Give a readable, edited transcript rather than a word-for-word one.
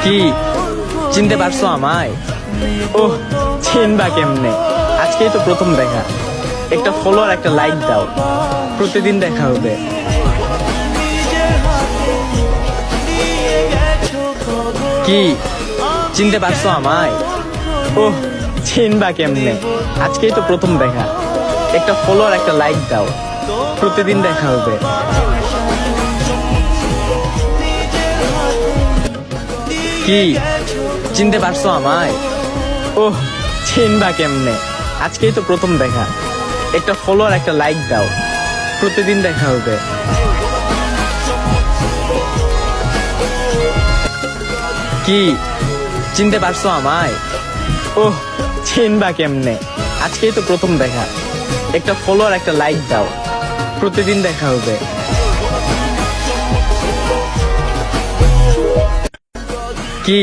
কি চিনতে পারছো আমায়? ওহ, চিনবা কেমনে, আজকেই তো প্রথম দেখা। একটা ফলো আর একটা লাইক দাও, প্রতিদিন দেখা হবে। কি চিনতে পারছো আমায়? ওহ, চিনবা কেমনে, আজকেই তো প্রথম দেখা। একটা ফলো আর একটা লাইক দাও, প্রতিদিন দেখা হবে। কি চিনতে পারছো আমায়? ওহ, চিনবা কেমনে, আজকেই তো প্রথম দেখা। একটা ফলো আর একটা লাইক দাও, প্রতিদিন দেখা হবে। কি চিনতে পারছো আমায়? ওহ, চিনবা কেমনে, আজকেই তো প্রথম দেখা। একটা ফলো আর একটা লাইক দাও, প্রতিদিন দেখা হবে। কি